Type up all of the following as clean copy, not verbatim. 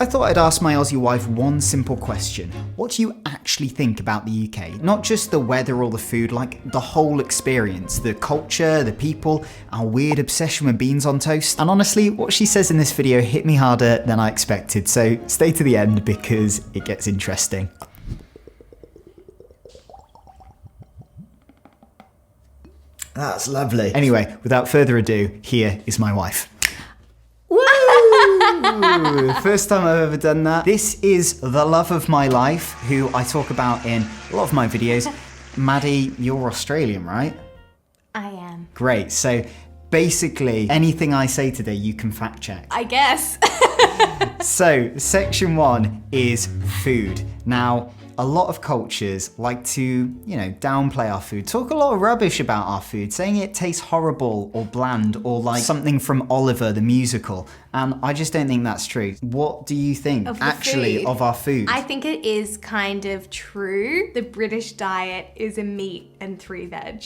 I thought I'd ask my Aussie wife one simple question. What do you actually think about the UK? Not just the weather or the food, like the whole experience, the culture, the people, our weird obsession with beans on toast. And honestly, what she says in this video hit me harder than I expected, so stay to the end because it gets interesting. That's lovely. Anyway, without further ado, here is my wife. Woo! First time I've ever done that. This is the love of my life, who I talk about in a lot of my videos. Maddie, you're Australian, right? I am. Great. So basically, anything I say today, you can fact check. I guess. So, section 1 is food. Now, a lot of cultures like to, downplay our food, talk a lot of rubbish about our food, saying it tastes horrible or bland or like something from Oliver the musical. And I just don't think that's true. What do you think Of our food? I think it is kind of true. The British diet is a meat and 3 veg.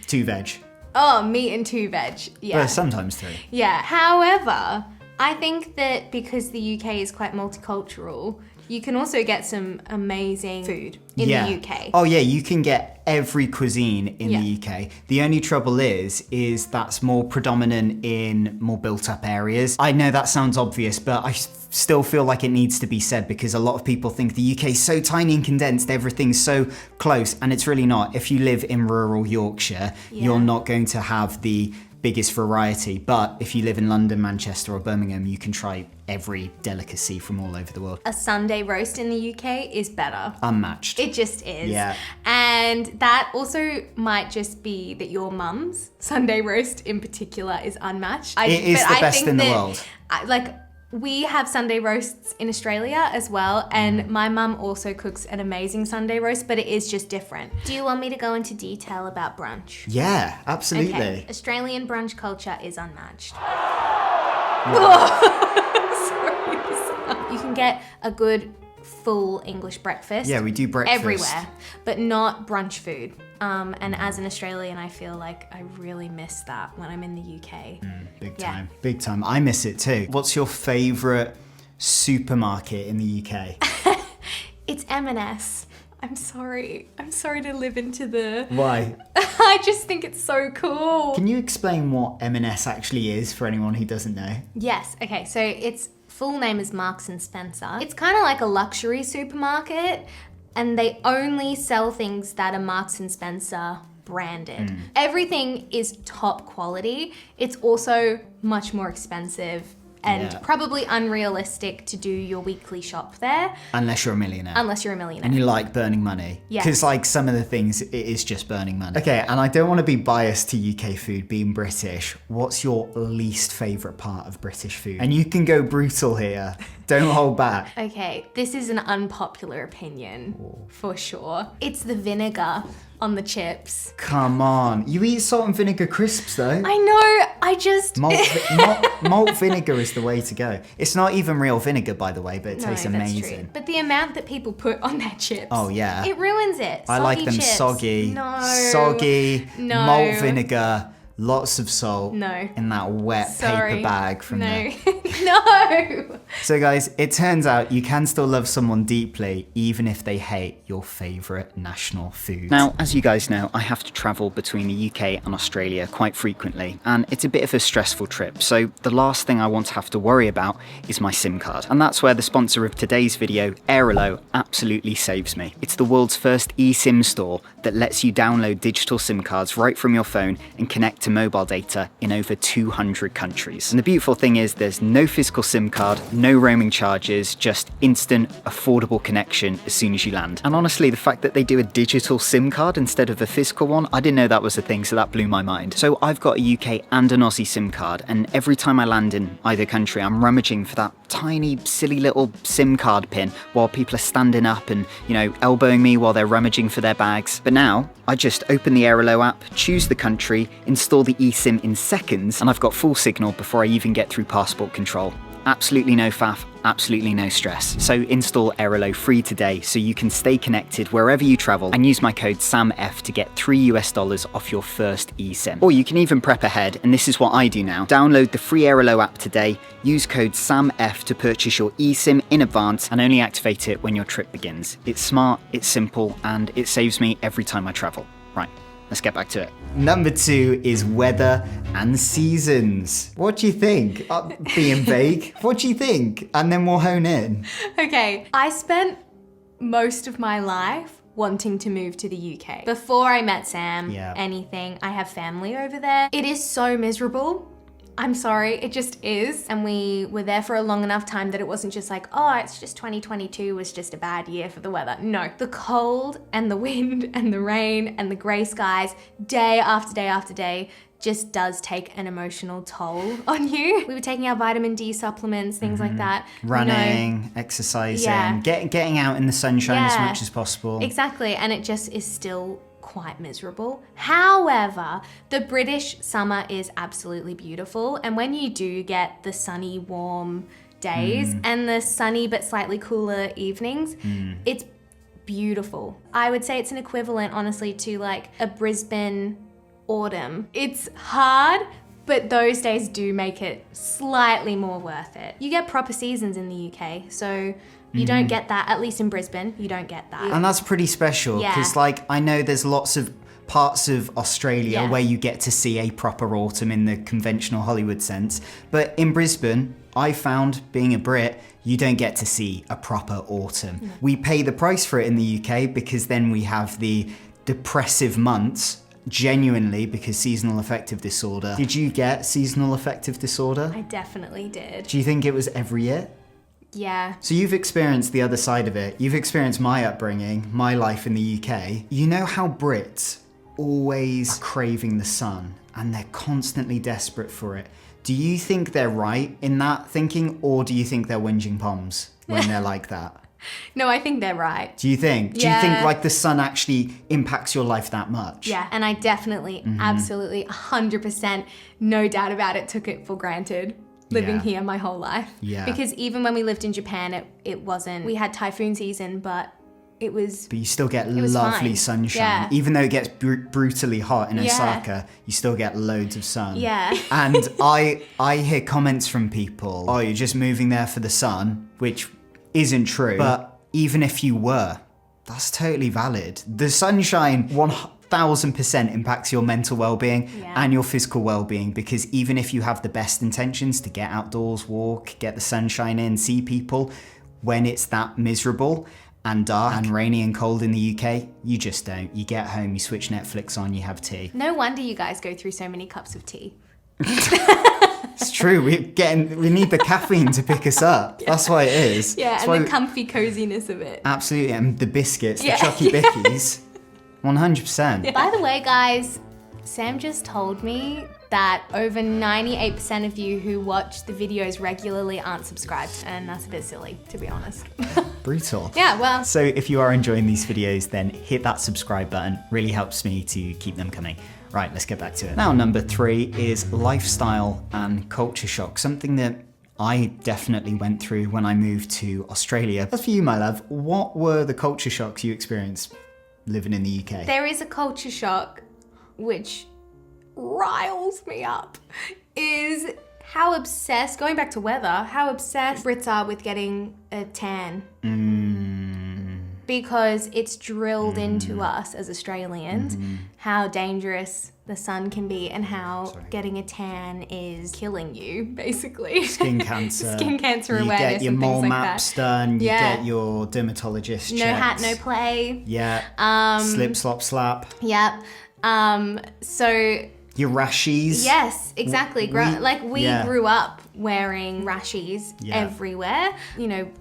2 veg. Oh, meat and 2 veg. Yeah. Well, sometimes 3. Yeah. However, I think that because the UK is quite multicultural, you can also get some amazing food in the UK. Oh yeah, you can get every cuisine in the UK. The only trouble is that's more predominant in more built up areas. I know that sounds obvious, but I still feel like it needs to be said because a lot of people think the UK is so tiny and condensed, everything's so close, and it's really not. If you live in rural Yorkshire, you're not going to have the biggest variety, but if you live in London, Manchester or Birmingham, you can try every delicacy from all over the world. A Sunday roast in the UK is better. Unmatched. It just is. Yeah. And that also might just be that your mum's Sunday roast in particular is unmatched. It is the best in the world. We have Sunday roasts in Australia as well, and my mum also cooks an amazing Sunday roast, but it is just different. Do you want me to go into detail about brunch? Yeah, absolutely. Okay. Australian brunch culture is unmatched. Sorry. You can get a good full English breakfast. Yeah, we do breakfast everywhere, but not brunch food. And as an Australian, I feel like I really miss that when I'm in the UK. Big time. I miss it too. What's your favourite supermarket in the UK? It's M&S. I'm sorry to live into the... Why? I just think it's so cool. Can you explain what M&S actually is for anyone who doesn't know? Yes, okay, so its full name is Marks and Spencer. It's kind of like a luxury supermarket, and they only sell things that are Marks and Spencer branded. Everything is top quality. It's also much more expensive and probably unrealistic to do your weekly shop there. Unless you're a millionaire. And you like burning money. Yeah. Because like some of the things, it is just burning money. Okay, and I don't want to be biased to UK food, being British. What's your least favourite part of British food? And you can go brutal here. Don't hold back. Okay, this is an unpopular opinion, for sure. It's the vinegar on the chips. Come on. You eat salt and vinegar crisps though. I know, I just... Malt vinegar is the way to go. It's not even real vinegar, by the way, but it tastes amazing. That's true. But the amount that people put on their chips. Oh yeah. It ruins it. I like them chips. soggy. No. Soggy, No. malt vinegar, lots of salt. No. In that wet paper bag from No. the... No. So guys, it turns out you can still love someone deeply even if they hate your favourite national food. Now, as you guys know, I have to travel between the UK and Australia quite frequently, and it's a bit of a stressful trip, so the last thing I want to have to worry about is my SIM card. And that's where the sponsor of today's video, Airalo, absolutely saves me. It's the world's first eSIM store that lets you download digital SIM cards right from your phone and connect to mobile data in over 200 countries. And the beautiful thing is there's no physical SIM card, no roaming charges, just instant, affordable connection as soon as you land. And honestly, the fact that they do a digital SIM card instead of a physical one, I didn't know that was a thing, so that blew my mind. So I've got a UK and an Aussie SIM card, and every time I land in either country, I'm rummaging for that tiny, silly little SIM card pin while people are standing up and, elbowing me while they're rummaging for their bags. But now, I just open the Airalo app, choose the country, install the eSIM in seconds, and I've got full signal before I even get through passport control. Absolutely no faff, absolutely no stress. So install Airalo free today so you can stay connected wherever you travel, and use my code SAMF to get $3 off your first eSIM. Or you can even prep ahead, and this is what I do now. Download the free Airalo app today, use code SAMF to purchase your eSIM in advance, and only activate it when your trip begins. It's smart, it's simple, and it saves me every time I travel. Right, let's get back to it. Number 2 is weather and seasons. What do you think? Being vague, what do you think? And then we'll hone in. Okay, I spent most of my life wanting to move to the UK. Before I met Sam, anything, I have family over there. It is so miserable. I'm sorry, it just is. And we were there for a long enough time that it wasn't just like, oh, it's just 2022 was just a bad year for the weather. No, the cold and the wind and the rain and the grey skies, day after day after day, just does take an emotional toll on you. We were taking our vitamin D supplements, things like that. Running, exercising, getting out in the sunshine as much as possible. Exactly, and it just is still quite miserable. However, the British summer is absolutely beautiful, and when you do get the sunny, warm days and the sunny but slightly cooler evenings, it's beautiful. I would say it's an equivalent, honestly, to like a Brisbane autumn. It's hard, but those days do make it slightly more worth it. You get proper seasons in the UK, so you don't get that, at least in Brisbane, you don't get that. And that's pretty special, because like I know there's lots of parts of Australia where you get to see a proper autumn in the conventional Hollywood sense. But in Brisbane, I found, being a Brit, you don't get to see a proper autumn. No. We pay the price for it in the UK because then we have the depressive months, genuinely, because seasonal affective disorder. Did you get seasonal affective disorder? I definitely did. Do you think it was every year? Yeah. So you've experienced the other side of it. You've experienced my upbringing, my life in the UK. You know how Brits always are craving the sun and they're constantly desperate for it. Do you think they're right in that thinking, or do you think they're whinging poms when they're like that? No, I think they're right. Do you think? Do you think like the sun actually impacts your life that much? Yeah, and I definitely, absolutely, 100%, no doubt about it, took it for granted. Living here my whole life. Yeah. Because even when we lived in Japan, it wasn't, we had typhoon season, but it was, but you still get lovely sunshine. Yeah. Even though it gets brutally hot in Osaka, you still get loads of sun. Yeah. And I hear comments from people, oh, you're just moving there for the sun, which isn't true. But even if you were, that's totally valid. The sunshine 1000% impacts your mental well-being and your physical well-being, because even if you have the best intentions to get outdoors, walk, get the sunshine in, see people, when it's that miserable and dark and rainy and cold in the UK, you just don't. You get home, you switch Netflix on, you have tea. No wonder you guys go through so many cups of tea. It's true, we need the caffeine to pick us up. That's why it is. Yeah, That's and the comfy coziness of it. Absolutely, and the biscuits, the Chucky Bickies. 100%. By the way, guys, Sam just told me that over 98% of you who watch the videos regularly aren't subscribed, and that's a bit silly, to be honest. Brutal. Yeah, well. So if you are enjoying these videos, then hit that subscribe button. Really helps me to keep them coming. Right, let's get back to it. Now, number 3 is lifestyle and culture shock, something that I definitely went through when I moved to Australia. As for you, my love, what were the culture shocks you experienced living in the UK? There is a culture shock which riles me up, is how obsessed, going back to weather, how obsessed Brits are with getting a tan. Because it's drilled into us as Australians how dangerous the sun can be and how getting a tan is killing you, basically. Skin cancer. Skin cancer you awareness. You get your and mole things maps like done, you get your dermatologist checked. No hat, no play. Yeah. Slip, slop, slap. Yep. So your rashies. Yes, exactly. We grew up wearing rashies everywhere,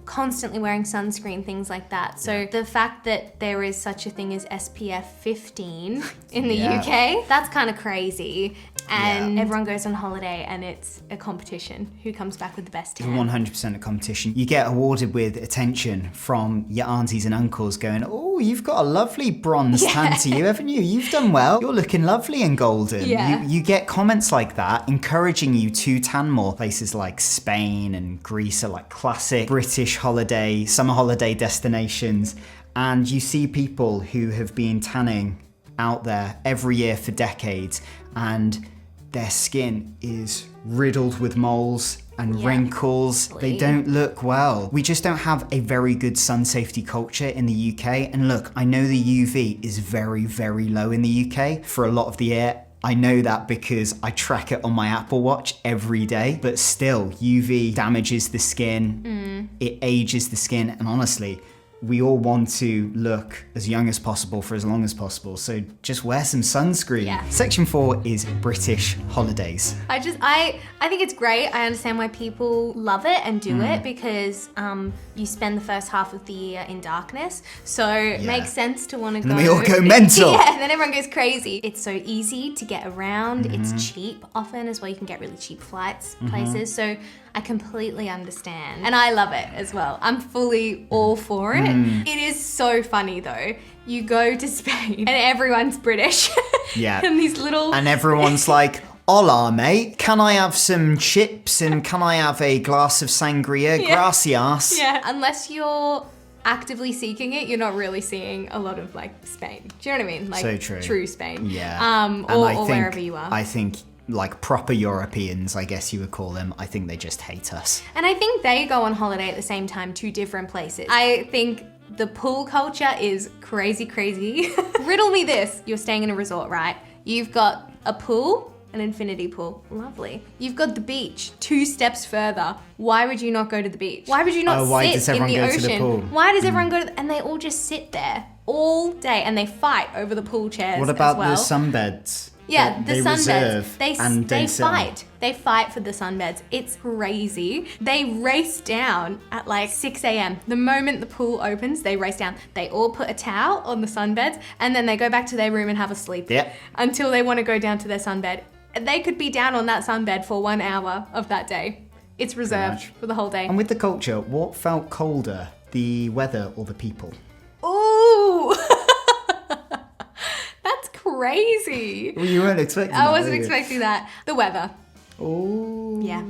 constantly wearing sunscreen, things like that. So the fact that there is such a thing as SPF 15 in the UK, that's kind of crazy. and Yeah. everyone goes on holiday and it's a competition. Who comes back with the best tan? 100% a competition. You get awarded with attention from your aunties and uncles going, oh, you've got a lovely bronze tan to you, haven't you? You've done well. You're looking lovely and golden. Yeah. You get comments like that encouraging you to tan more. Places like Spain and Greece are like classic British holiday, summer holiday destinations. And you see people who have been tanning out there every year for decades, and their skin is riddled with moles and wrinkles. They don't look well. We just don't have a very good sun safety culture in the UK. And look, I know the UV is very, very low in the UK for a lot of the year. I know that because I track it on my Apple Watch every day, but still, UV damages the skin, it ages the skin, and honestly, we all want to look as young as possible for as long as possible, so just wear some sunscreen. Yeah. Section 4 is British holidays. I think it's great. I understand why people love it and do it, because you spend the first half of the year in darkness, so it makes sense to want to go. And we all go mental. Yeah, and then everyone goes crazy. It's so easy to get around. It's cheap often as well. You can get really cheap flights places, so I completely understand. And I love it as well. I'm fully all for it. It is so funny though. You go to Spain and everyone's British. Yeah. And these little... And everyone's like, hola, mate. Can I have some chips and can I have a glass of sangria? Gracias. Yeah. Unless you're actively seeking it, you're not really seeing a lot of like Spain. Do you know what I mean? Like So true. True Spain. Yeah. Or wherever you are. I think like proper Europeans, I guess you would call them, I think they just hate us. And I think they go on holiday at the same time to different places. I think the pool culture is crazy, crazy. Riddle me this. You're staying in a resort, right? You've got a pool, an infinity pool. Lovely. You've got the beach 2 steps further. Why would you not go to the beach? Why would you not why does sit in everyone the go to the ocean? pool? Why does everyone go to and they all just sit there all day and they fight over the pool chairs What about as well. the sunbeds? Yeah, the sunbeds. They sit on? fight. They fight for the sunbeds. It's crazy. They race down at like 6 a.m. The moment the pool opens, they race down. They all put a towel on the sunbeds and then they go back to their room and have a sleep. Yep. Until they want to go down to their sunbed. They could be down on that sunbed for 1 hour of that day. It's reserved for the whole day. And with the culture, what felt colder, the weather or the people? Ooh! That's crazy. Well, you weren't expecting that, I wasn't were you? expecting that. The weather. Oh. Yeah.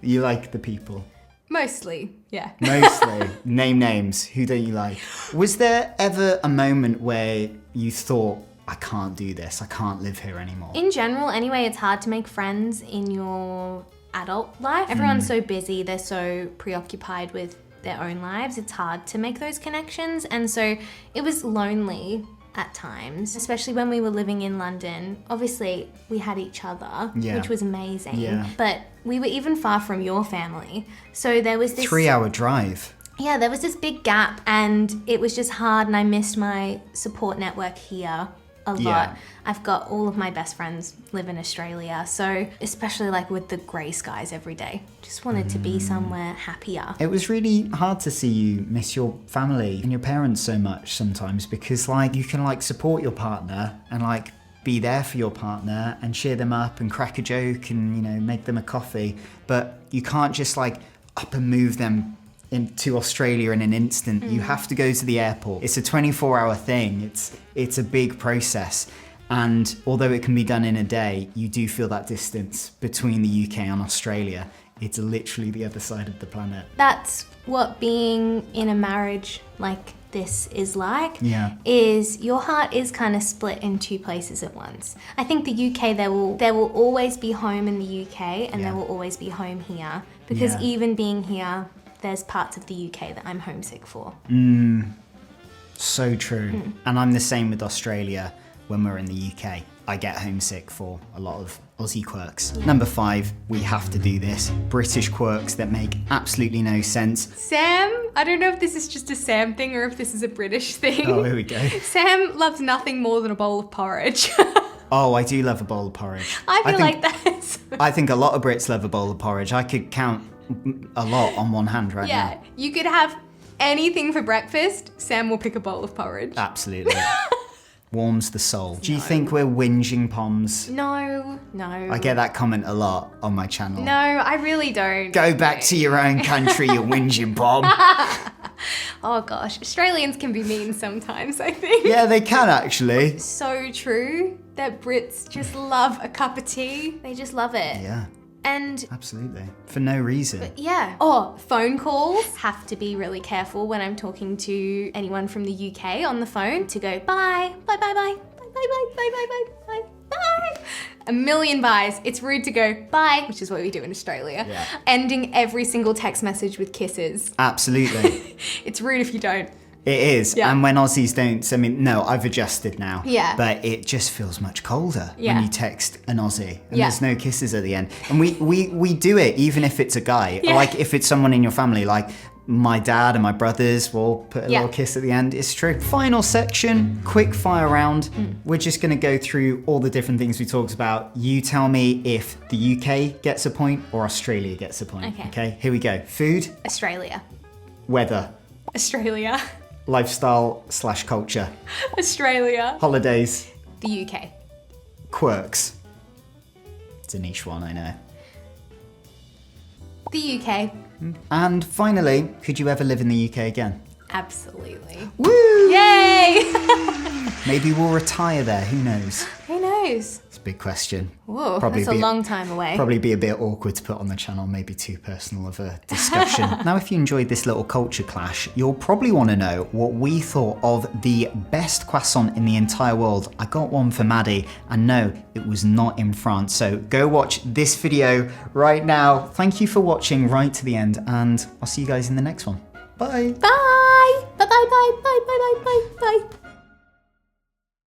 You like the people? Mostly, yeah. Mostly. Name names. Who don't you like? Was there ever a moment where you thought, I can't do this, I can't live here anymore? In general, anyway, it's hard to make friends in your adult life. Everyone's so busy, they're so preoccupied with their own lives. It's hard to make those connections. And so it was lonely at times, especially when we were living in London. Obviously, we had each other, which was amazing. Yeah. But we were even far from your family. So there was this 3-hour drive. Yeah, there was this big gap and it was just hard and I missed my support network here a lot. Yeah. I've got all of my best friends live in Australia, so especially like with the grey skies every day, just wanted to be somewhere happier. It was really hard to see you miss your family and your parents so much sometimes, because like you can like support your partner and like be there for your partner and cheer them up and crack a joke and, you know, make them a coffee, but you can't just like up and move them into Australia in an instant. You have to go to the airport. It's a 24-hour thing. It's a big process. And although it can be done in a day, you do feel that distance between the UK and Australia. It's literally the other side of the planet. That's what being in a marriage like this is like. Yeah. Is your heart is kind of split in 2 places at once. I think the UK, there will always be home in the UK and there will always be home here, because even being here, there's parts of the UK that I'm homesick for. So true. And I'm the same with Australia. When we're in the UK, I get homesick for a lot of Aussie quirks. Number 5, we have to do this. British quirks that make absolutely no sense. Sam, I don't know if this is just a Sam thing or if this is a British thing. Oh, here we go. Sam loves nothing more than a bowl of porridge. Oh, I do love a bowl of porridge. I feel like that's... I think a lot of Brits love a bowl of porridge. I could count a lot on one hand right Yeah, now. you could have anything for breakfast, Sam will pick a bowl of porridge. Absolutely. Warms the soul. Do you think we're whinging poms? No. I get that comment a lot on my channel. No, I really don't. Go back to your own country, you whinging pom. Oh gosh, Australians can be mean sometimes, I think. Yeah, they can actually. So true that Brits just love a cup of tea. They just love it. Yeah. And absolutely. For no reason. yeah. Oh, phone calls. Have to be really careful when I'm talking to anyone from the UK on the phone to go bye, bye, bye, bye, bye, bye, bye, bye, bye, bye, bye, bye. A million byes. It's rude to go bye, which is what we do in Australia. Yeah. Ending every single text message with kisses. Absolutely. It's rude if you don't. It is. Yeah. And when Aussies don't, I mean, no, I've adjusted now. Yeah. But it just feels much colder Yeah. when you text an Aussie and Yeah. there's no kisses at the end. And we do it even if it's a guy. Yeah. Like if it's someone in your family, like my dad and my brothers will put a Yeah. little kiss at the end. It's true. Final section, quick fire round. We're just going to go through all the different things we talked about. You tell me if the UK gets a point or Australia gets a point. Okay, here we go. Food, Australia. weather, Australia. lifestyle/culture, Australia. holidays, The UK. quirks. It's a niche one, I know. The UK. And finally, could you ever live in the UK again? Absolutely. Woo! Yay! Maybe we'll retire there, who knows? Who knows? It's a big question. Whoa, Probably that's a be- long time away. Probably be a bit awkward to put on the channel, maybe too personal of a discussion. Now, if you enjoyed this little culture clash, you'll probably want to know what we thought of the best croissant in the entire world. I got one for Maddie, and no, it was not in France. So go watch this video right now. Thank you for watching right to the end, and I'll see you guys in the next one. Bye. Bye! Bye bye bye bye bye bye bye bye.